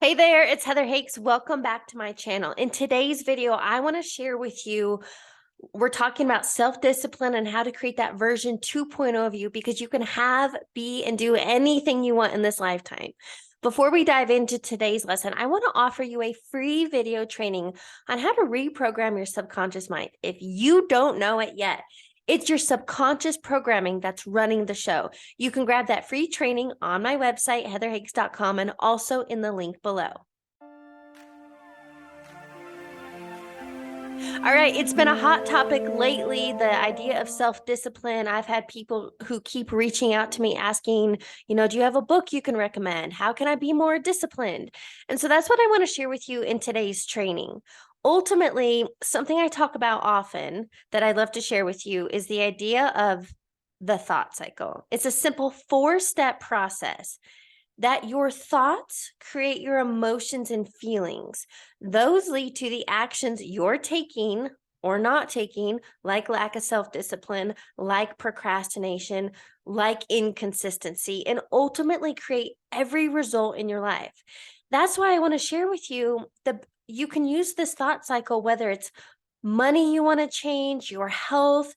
Hey there, it's Heather Hakes. Welcome back to my channel. In today's video, I want to share with you, we're talking about self-discipline and how to create that version 2.0 of you because you can have, be, and do anything you want in this lifetime. Before we dive into today's lesson, I want to offer you a free video training on how to reprogram your subconscious mind. If you don't know it yet, it's your subconscious programming that's running the show. You can grab that free training on my website, heatherhakes.com, and also in the link below. All right, it's been a hot topic lately, the idea of self-discipline. I've had people who keep reaching out to me asking, do you have a book you can recommend? How can I be more disciplined? And so that's what I want to share with you in today's training. Ultimately, something I talk about often that I'd love to share with you is the idea of the thought cycle. It's a simple 4-step process that your thoughts create your emotions and feelings. Those lead to the actions you're taking or not taking, like lack of self-discipline, like procrastination, like inconsistency, and ultimately create every result in your life. That's why I want to share with you you can use this thought cycle, whether it's money you want to change, your health,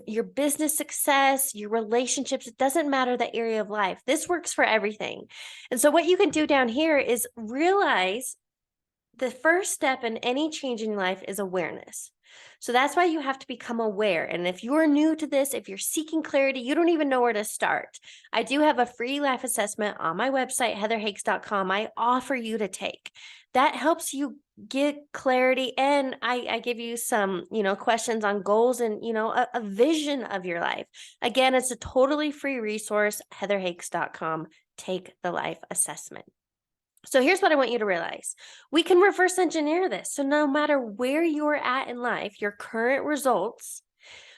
your business success, your relationships. It doesn't matter the area of life. This works for everything. And so what you can do down here is realize the first step in any change in your life is awareness. So that's why you have to become aware. And if you're new to this, if you're seeking clarity, you don't even know where to start. I do have a free life assessment on my website, heatherhakes.com. I offer you to take. That helps you get clarity. And I give you some, questions on goals and, a vision of your life. Again, it's a totally free resource, heatherhakes.com. Take the life assessment. So here's what I want you to realize. We can reverse engineer this. So no matter where you're at in life, your current results,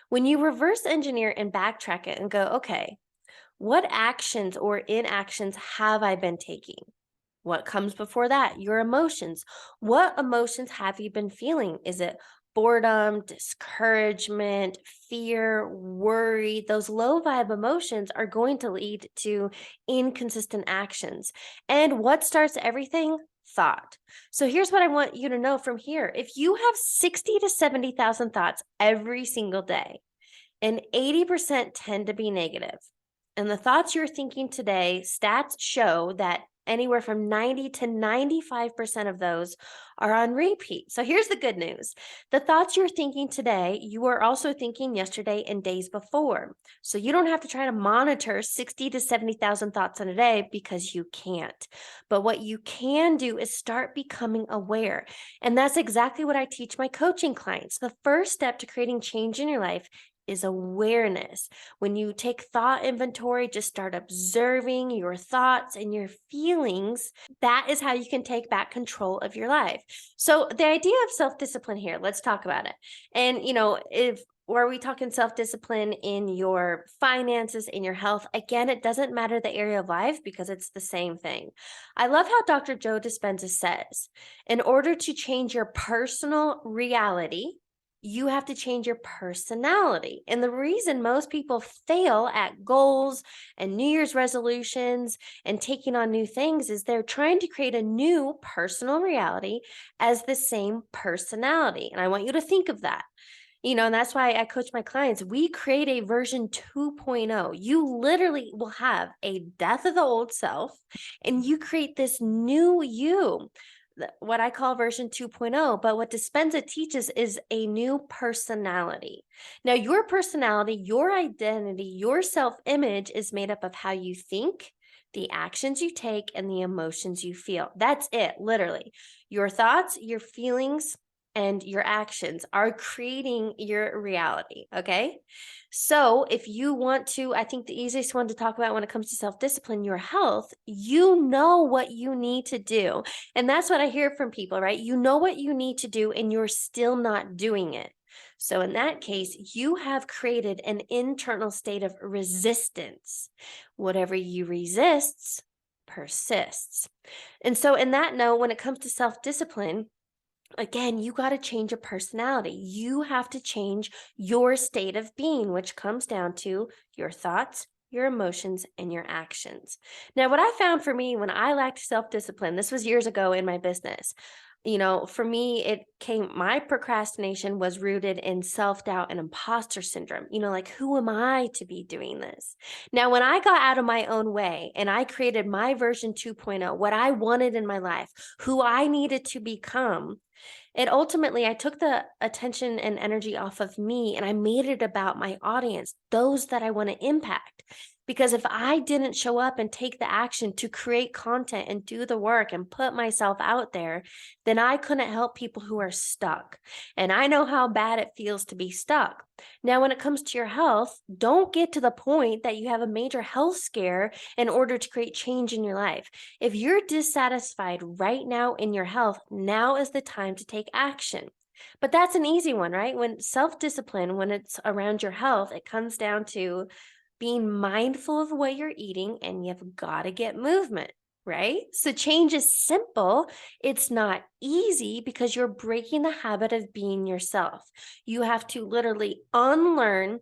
when you reverse engineer and backtrack it and go, okay, what actions or inactions have I been taking? What comes before that? Your emotions. What emotions have you been feeling? Is it boredom, discouragement, fear, worry? Those low vibe emotions are going to lead to inconsistent actions. And what starts everything? Thought. So here's what I want you to know from here. If you have 60 to 70,000 thoughts every single day, and 80% tend to be negative, and the thoughts you're thinking today, stats show that anywhere from 90 to 95% of those are on repeat. So here's the good news. The thoughts you're thinking today, you were also thinking yesterday and days before. So you don't have to try to monitor 60 to 70,000 thoughts in a day because you can't. But what you can do is start becoming aware. And that's exactly what I teach my coaching clients. The first step to creating change in your life is awareness. When you take thought inventory, just start observing your thoughts and your feelings. That is how you can take back control of your life. So the idea of self-discipline here, let's talk about it. And, are we talking self-discipline in your finances, in your health? Again, it doesn't matter the area of life because it's the same thing. I love how Dr. Joe Dispenza says, in order to change your personal reality, you have to change your personality. And the reason most people fail at goals and New Year's resolutions and taking on new things is they're trying to create a new personal reality as the same personality. And I want you to think of that. And that's why I coach my clients. We create a version 2.0. You literally will have a death of the old self and you create this new you, what I call version 2.0. But what Dispenza teaches is a new personality. Now, your personality, your identity, your self-image is made up of how you think, the actions you take, and the emotions you feel. That's it, literally. Your thoughts, your feelings, and your actions are creating your reality, okay? So if you want to, I think the easiest one to talk about when it comes to self-discipline, your health, you know what you need to do. And that's what I hear from people, right? You know what you need to do and you're still not doing it. So in that case, you have created an internal state of resistance. Whatever you resist persists. And so in that note, when it comes to self-discipline, again, you got to change your personality. You have to change your state of being, which comes down to your thoughts, your emotions, and your actions. Now, what I found for me when I lacked self discipline, this was years ago in my business. For me, my procrastination was rooted in self doubt and imposter syndrome. Like, who am I to be doing this? Now, when I got out of my own way and I created my version 2.0, what I wanted in my life, who I needed to become, I took the attention and energy off of me and I made it about my audience, those that I want to impact. Because if I didn't show up and take the action to create content and do the work and put myself out there, then I couldn't help people who are stuck. And I know how bad it feels to be stuck. Now, when it comes to your health, don't get to the point that you have a major health scare in order to create change in your life. If you're dissatisfied right now in your health, now is the time to take action. But that's an easy one, right? When self discipline, when it's around your health, it comes down to being mindful of what you're eating and you've got to get movement, right? So change is simple. It's not easy because you're breaking the habit of being yourself. You have to literally unlearn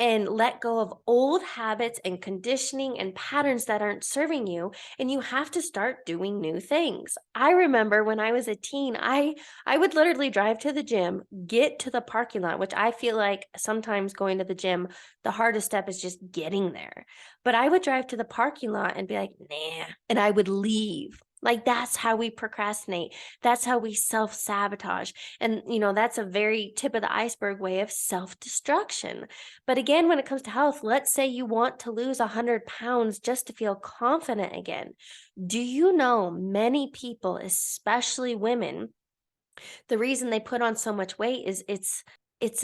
and let go of old habits and conditioning and patterns that aren't serving you, and you have to start doing new things. I remember when I was a teen, I would literally drive to the gym, get to the parking lot, which I feel like sometimes going to the gym, the hardest step is just getting there. But I would drive to the parking lot and be like, nah, and I would leave. Like, that's how we procrastinate. That's how we self sabotage. And, that's a very tip of the iceberg way of self destruction. But again, when it comes to health, let's say you want to lose 100 pounds just to feel confident again. Do you know many people, especially women, the reason they put on so much weight is it's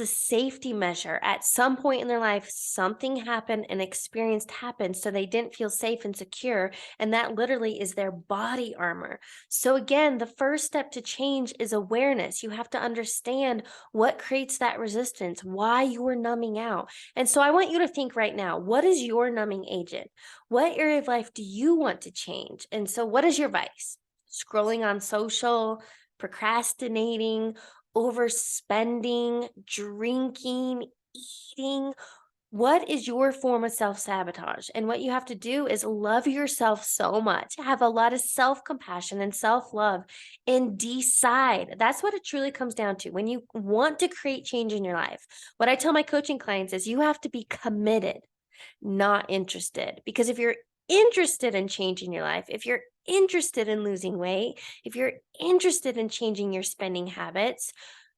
a safety measure. At some point in their life, something happened, an experience happened, so they didn't feel safe and secure. And that literally is their body armor. So, again, the first step to change is awareness. You have to understand what creates that resistance, why you are numbing out. And so, I want you to think right now, what is your numbing agent? What area of life do you want to change? And so, what is your vice? Scrolling on social, procrastinating, overspending, drinking, eating. What is your form of self sabotage? And what you have to do is love yourself so much, have a lot of self compassion and self love, and decide. That's what it truly comes down to. When you want to create change in your life, what I tell my coaching clients is you have to be committed, not interested. Because if you're interested in changing your life, if you're interested in losing weight, if you're interested in changing your spending habits,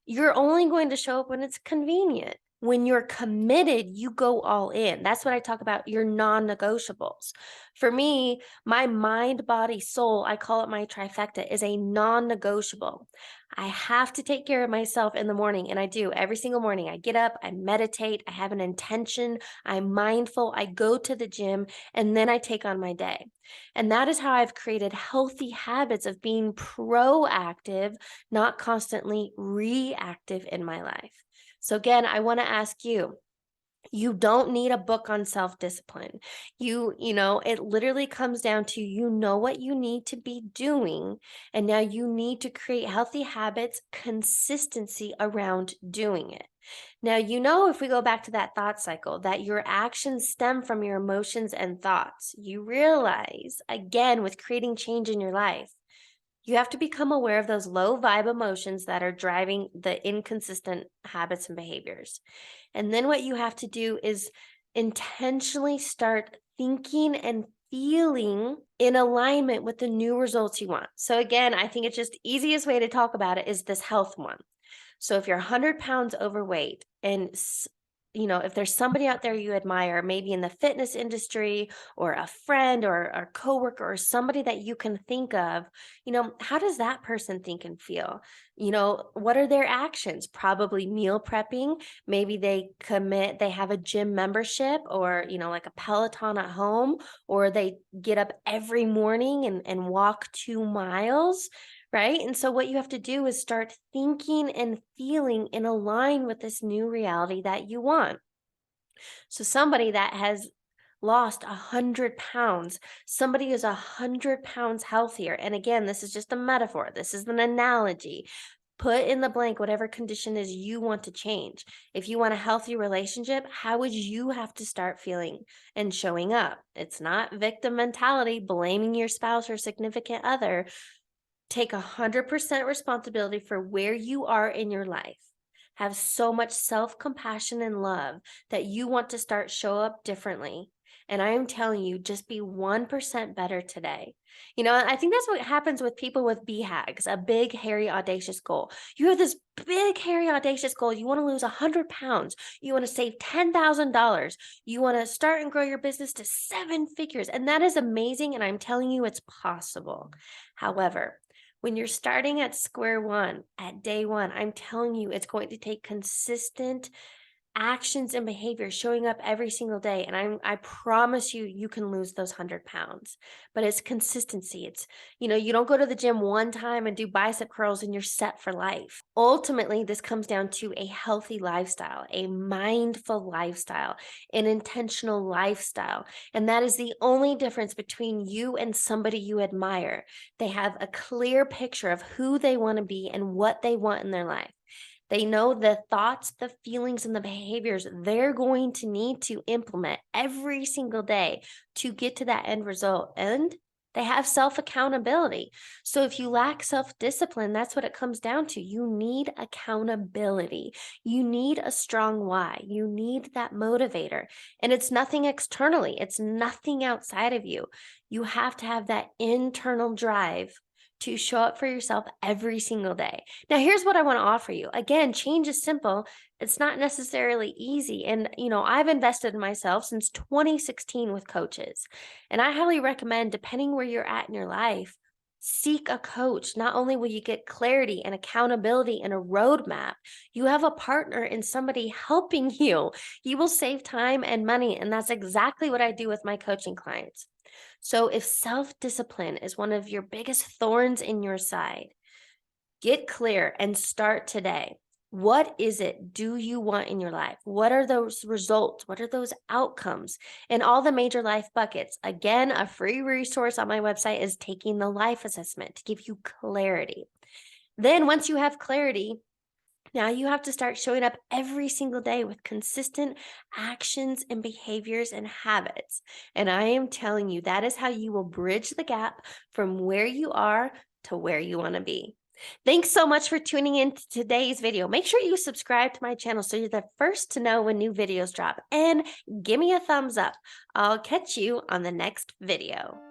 you're only going to show up when it's convenient. When you're committed, you go all in. That's what I talk about, your non negotiables. For me, my mind, body, soul, I call it my trifecta, is a non negotiable. I have to take care of myself in the morning, and I do every single morning. I get up, I meditate, I have an intention, I'm mindful, I go to the gym, and then I take on my day. And that is how I've created healthy habits of being proactive, not constantly reactive in my life. So again, I want to ask you, you don't need a book on self-discipline. It literally comes down to what you need to be doing, and now you need to create healthy habits, consistency around doing it. Now, if we go back to that thought cycle, that your actions stem from your emotions and thoughts, you realize, again, with creating change in your life, you have to become aware of those low vibe emotions that are driving the inconsistent habits and behaviors. And then what you have to do is intentionally start thinking and feeling in alignment with the new results you want. So again, I think it's just easiest way to talk about it is this health one. So if you're 100 pounds overweight and if there's somebody out there you admire, maybe in the fitness industry or a friend or a coworker or somebody that you can think of, how does that person think and feel? What are their actions? Probably meal prepping. Maybe they have a gym membership or, like a Peloton at home, or they get up every morning and walk 2 miles. Right. And so what you have to do is start thinking and feeling in align with this new reality that you want. So somebody that has lost 100 pounds, somebody is 100 pounds healthier. And again, this is just a metaphor. This is an analogy. Put in the blank whatever condition is you want to change. If you want a healthy relationship, how would you have to start feeling and showing up? It's not victim mentality, blaming your spouse or significant other. Take 100% responsibility for where you are in your life. Have so much self-compassion and love that you want to start show up differently. And I am telling you, just be 1% better today. I think that's what happens with people with BHAGs, a big, hairy, audacious goal. You have this big, hairy, audacious goal. You want to lose 100 pounds. You want to save $10,000. You want to start and grow your business to 7 figures. And that is amazing. And I'm telling you, it's possible. However, when you're starting at square one, at day one, I'm telling you, it's going to take consistent actions and behavior showing up every single day. And I promise you, you can lose those 100 pounds, but it's consistency. You don't go to the gym one time and do bicep curls and you're set for life. Ultimately, this comes down to a healthy lifestyle, a mindful lifestyle, an intentional lifestyle. And that is the only difference between you and somebody you admire. They have a clear picture of who they want to be and what they want in their life. They know the thoughts, the feelings, and the behaviors they're going to need to implement every single day to get to that end result. And they have self accountability. So if you lack self discipline, that's what it comes down to. You need accountability. You need a strong why. You need that motivator. And it's nothing externally, it's nothing outside of you. You have to have that internal drive to show up for yourself every single day. Now, here's what I want to offer you. Again, change is simple. It's not necessarily easy. And, I've invested in myself since 2016 with coaches. And I highly recommend, depending where you're at in your life, seek a coach. Not only will you get clarity and accountability and a roadmap, you have a partner and somebody helping you. You will save time and money. And that's exactly what I do with my coaching clients. So if self-discipline is one of your biggest thorns in your side, get clear and start today. What is it do you want in your life? What are those results? What are those outcomes in all the major life buckets? Again, a free resource on my website is taking the life assessment to give you clarity. Then once you have clarity, now you have to start showing up every single day with consistent actions and behaviors and habits. And I am telling you, that is how you will bridge the gap from where you are to where you want to be. Thanks so much for tuning in to today's video. Make sure you subscribe to my channel so you're the first to know when new videos drop. And give me a thumbs up. I'll catch you on the next video.